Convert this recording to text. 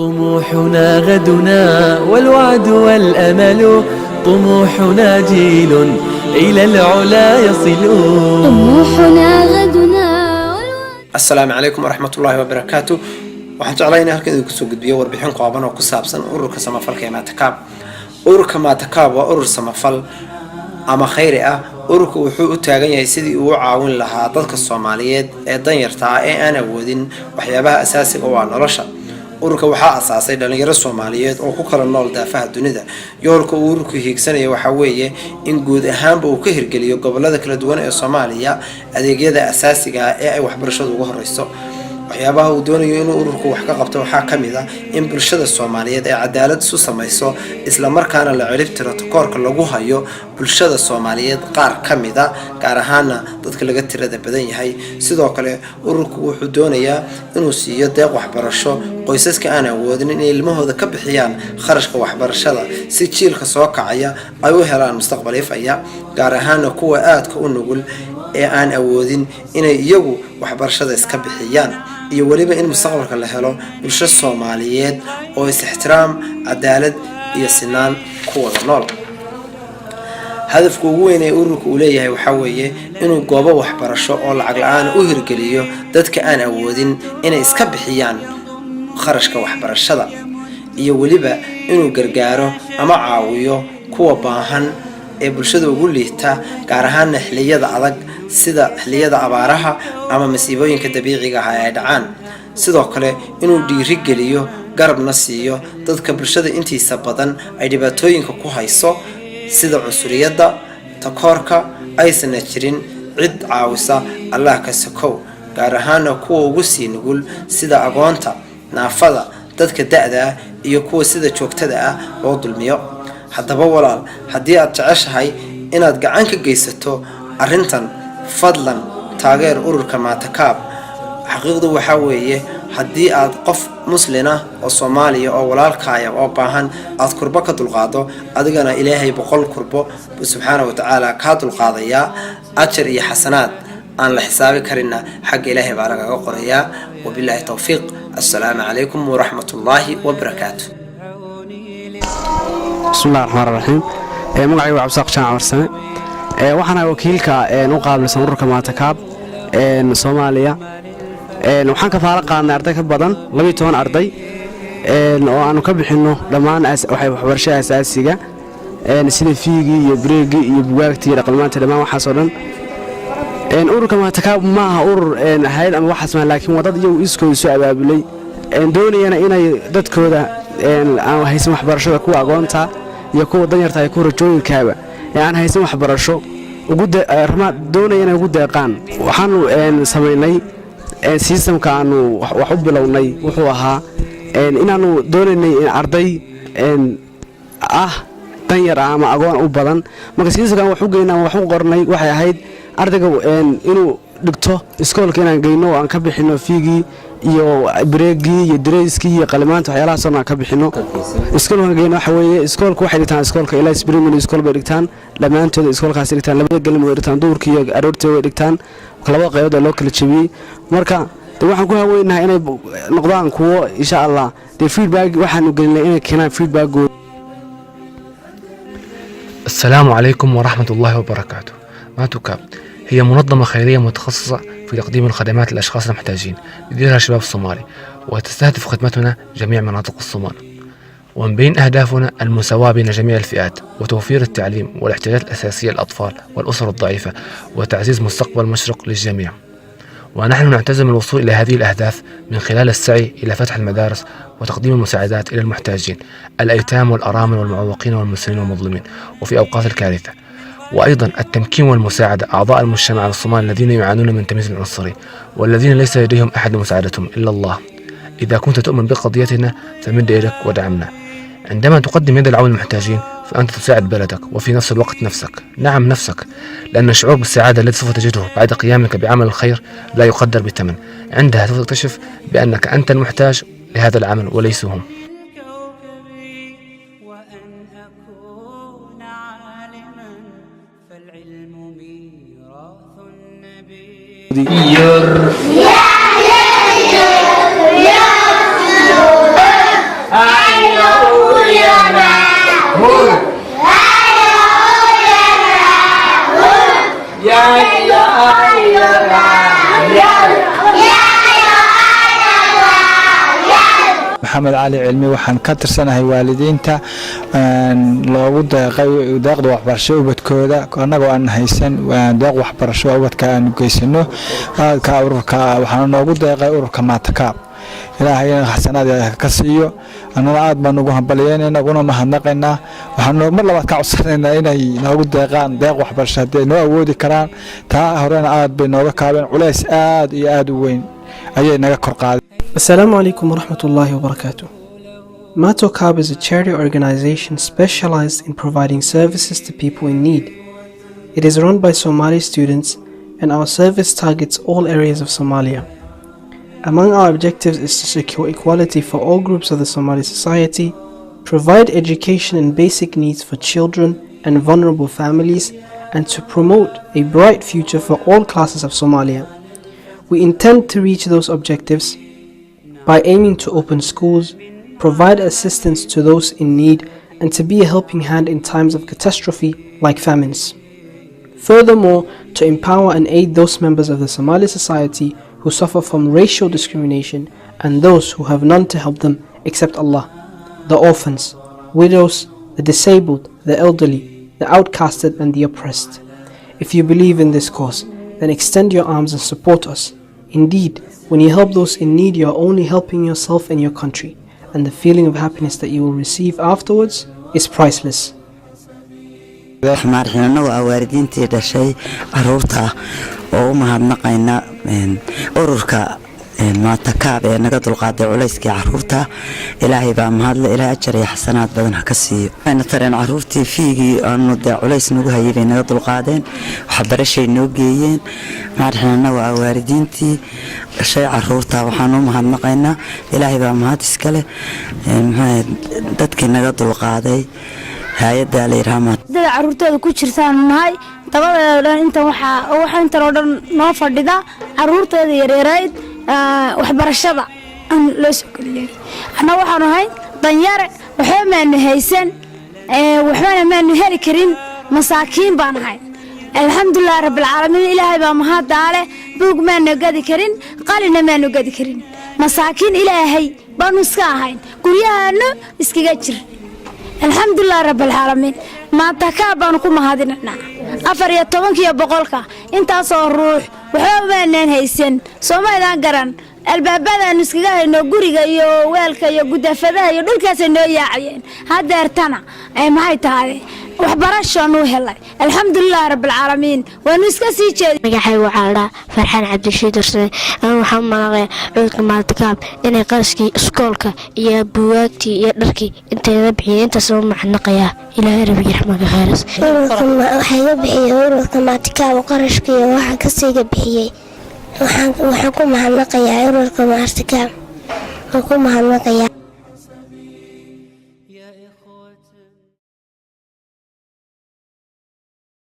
طموحنا غدنا والوعد والأمل، طموحنا جيل إلى العلا يصل. طموحنا غدنا. السلام عليكم ورحمة الله وبركاته. waxaan jeclahay inaan halkan idinku soo gudbiyo warbixin kooban oo ku saabsan ururka samafalka ee Matakaab. ururka Matakaab waa urur samafal ama khayri ah. ururku wuxuu u taagan yahay sidii uu caawin lahaa dadka Soomaaliyeed ee danyarta ah ee aan awoodin waxyaabaha asaasiga ah ee nolosha. ururka waxaa asaasay dhalinyaro Soomaaliyeed oo ku kala nool daafaha dunida. yoolka uu ururku hiigsanayo waxa weeye in guud ahaanba uu ka hirgeliyo gobolada kala duwan ee Soomaaliya adeegyada asaasiga ah ee ay waxbarashadu ugu horeyso. waxyaabaha uu doonayo inuu ururku wax ka qabto waxaa ka mid ah in bulshada Soomaaliyeed ay cadaalad isu samayso isla markaana la cirib tiro takoorka lagu hayo bulshada Soomaaliyeed qaar ka mid ah gaar ahaan dadka laga tirada badan yahay. sidoo kale ururku wuxuu doonayaa inuu siiyo deeq waxbarasho qoysaska aan awoodin in ilmahooda ka bixiyaan kharashka waxbarashada si jiilka soo kacaya ay u helaan mustaqbal ifaya, gaar ahaan kuwa aadka u nugul ee aan awoodin inay iyagu waxbarashada iska bixiyaan, iyo waliba in mustaqbalka la helo bulsho Soomaaliyeed oo is ixtiraam, cadaalad iyo sinaan ku wada nool. hadafka ugu weyn ee ururku uu leeyahay waxa weeye inuu goobo waxbarasho oo lacag la'aan u hirgeliyo dadka aan awoodin inay iska bixiyaan kharashka waxbarashada, iyo waliba inuu gargaaro ama caawiyo kuwa baahan ee bulshada ugu liita gaar ahaan xilliyada adag sida xilliyada abaaraha ama masiibooyinka dabiiciga ah ee dhacaan. sidoo kale inuu dhiiri geliyo garabna siiyo dadka bulshada intiisa badan ay dhibaatooyinka ku hayso sida cunsuriyadda, takoorka, aysan jirin cid caawisa Allah ka sokow, gaar ahaan kuwa ugu sii nugul sida agoonta, naafada, dadka da'da ah iyo kuwa sida joogtada ah loo dulmiyo. haddaba walaal, haddii aad jeceshahay inaad gacan ka geysato arrintan, fadlan taageer ururka Matakaab. xaqiiqdu waxa weeye haddii aad qof muslim ah oo Soomaaliya oo walaalkaaya oo baahan aad kurba ka dulqaado, adigana Ilaahay 100 kurbo subhanahu wa ta'ala ka dulqaadaya ajar iyo xasanaad aan la xisaabi karin xaq Ilaahay baa laga qorayaa. wabillahi tawfiiq. assalaamu alaykum wa rahmatullahi wa barakatuh. بسم الله الرحمن الرحيم. magacaygu waa Cabdi Qashan Awarsame. waxaan wakiilka u qaabilsan ururka Matakaab Soomaaliya. waxaan ka faara qaadnay arday ka badan 12 arday oo aanu ka bixino dhammaan waxbarashada asaasiga sida fiigi iyo breegi iyo bugaagtii dhaqaalaanta dhammaan waxaas oo dhan. ururka Matakaab ma aha urur hay'ad ama waxaas ma, laakiin wadad iyagu iskooda soo abaabulay doonayana inay dadkooda aan haysan waxbarashada kuwa agoonta iyo kuwa danyarta ay ku rajooyinkaaba aan haysan waxbarasho doonayana ugu deeqaan. waxaanu sameynay systemka aanu wax u bilownay wuxuu ahaa inaanu doonaynay arday ah danyar ama agoon u badan. marka systemkan wax u geynaa wax u qornay waxay ahayd ardayga inuu dhigto iskoolka inaan geyno aan ka bixino fiigii iyo breegii iyo dareyskii iyo qalimaanta waxyaalahaas oo aan ka bixino. iskoolka geyno waxa weeye iskoolku waxay dhigtaan iskoolka ilaa primary iskool bay dhigtaan, dhammaantood iskoolkaas dhigtaan, labada galin way dhigtaan, duurkii iyo aroortii way dhigtaan, labada qaybood oo loo kala jabiyay. marka waxaan ku haweenahay inay noqdaan kuwo insha Allah feedback waxaan u gelinay inay keenaan feedback. السلام عليكم ورحمة الله وبركاته. ماتكاب هي منظمة خيرية متخصصة في تقديم الخدمات للأشخاص المحتاجين يديرها الشباب الصومالي، وتستهدف خدمتنا جميع مناطق الصومال. ومن بين أهدافنا المساواة بين جميع الفئات وتوفير التعليم والاحتياجات الأساسية للأطفال والأسر الضعيفة وتعزيز مستقبل مشرق للجميع. ونحن نعتزم الوصول إلى هذه الأهداف من خلال السعي إلى فتح المدارس وتقديم المساعدات إلى المحتاجين الأيتام والأرامل والمعوقين والمسنين والمظلومين وفي أوقات الكارثة، وأيضا التمكين والمساعدة أعضاء المجتمع الصومالي الذين يعانون من التمييز العنصري والذين ليس لديهم أحد مساعدتهم إلا الله. إذا كنت تؤمن بقضيتنا فمد يدك ودعمنا. عندما تقدم يد العون للمحتاجين فأنت تساعد بلدك وفي نفس الوقت نفسك، نعم نفسك، لأن الشعور بالسعادة الذي سوف تجده بعد قيامك بعمل الخير لا يقدر بثمن. عندها سوف تكتشف بأنك أنت المحتاج لهذا العمل وليس هم. محمد علي علمي وحن كتر سنة هي والدينتا لو داق وحبرشة وبتكودا كنا وأن هيسن وداق وحبرشة وبتكان جيسنه كأورك وحنا نقول داق أورك ما تكاب إلهي حسنات كسيو أنا عاد بنوجه بليان نقولنا مهنقنا وحنا مرة كعصرنا إنه نقول داق وحبرشة نو ودي كران تا هرنا عاد بنوجه كابن علاس عاد وين أي نجكر قاد. Assalamu alaikum wa rahmatullahi wa barakatuh. Matokab is a charity organization specialized in providing services to people in need. It is run by Somali students and our service targets all areas of Somalia. Among our objectives is to secure equality for all groups of the Somali society, provide education and basic needs for children and vulnerable families, and to promote a bright future for all classes of Somalia. We intend to reach those objectives by aiming to open schools, provide assistance to those in need, and to be a helping hand in times of catastrophe like famines. Furthermore, to empower and aid those members of the Somali society who suffer from racial discrimination and those who have none to help them except Allah, the orphans, widows, the disabled, the elderly, the outcasted and the oppressed. If you believe in this cause, then extend your arms and support us. Indeed, when you help those in need, you are only helping yourself and your country, and the feeling of happiness that you will receive afterwards is priceless. marxina waa waalidiintii dhashay caruurta oo mahadnaqayna ururka maatakaab ee naga dulqaaday culayskii caruurta ilaahay baa mahadle ilaa ajar iyo xasanaad badan ka siiyo ayna tareen caruurtii fiigii aanu da culays nagu hayay naga dulqaadeen waxa barashay noo geeyeen marxina waa waalidiintii dhashay caruurta waxaan u mahadnaqaynaa ilaahay baa mahad iska leh dadkii naga dulqaaday hay'adda leeyahay dad caruurtooda ku jirtaan nahay tabadan inta waxa inta oo dhan noo fadhida caruurtooda yareereed waxbarashada aan loo soo galiyay ana waxaan ahay danyar waxa ma haysan waxna ma heli karin masaakiin baan ahay alxamdulillah rabbil alamin ilaahay baa mahadaale buug ma nagadi karin qalina ma nagadi karin masaakiin ilaahay baan iska ahayn guriyahana iskaga jir alxamdulillah rabbil alamin ma takaabaan ku mahadinaa 14 boqolka intaas oo ruux waxa ma haysan Soomaaliland garan albaabada iskaga hayno guriga iyo weelka iyo gudafadaha iyo dhulkaas noo yaacayeen hadeertana ay maxay tahay waxbarasho noo helay alxamdulillah rabbil alamin waan iska sii jeeday magaxay waxa farxan cabdishiid darse aan waxaan maaqay cudurka maatakaab inay qarashkii iskoolka iyo buugaagtii iyo dharkii inteeda bixiyeen inta soo macnaqaya ilaahay rabbi raxmaga khayras waxay bixiyay cudurka maatakaab qarashkii waxa ka siiga bixiyay waxaan ku mahadnaqayaa cudurka maatakaab ku mahadnaqayaa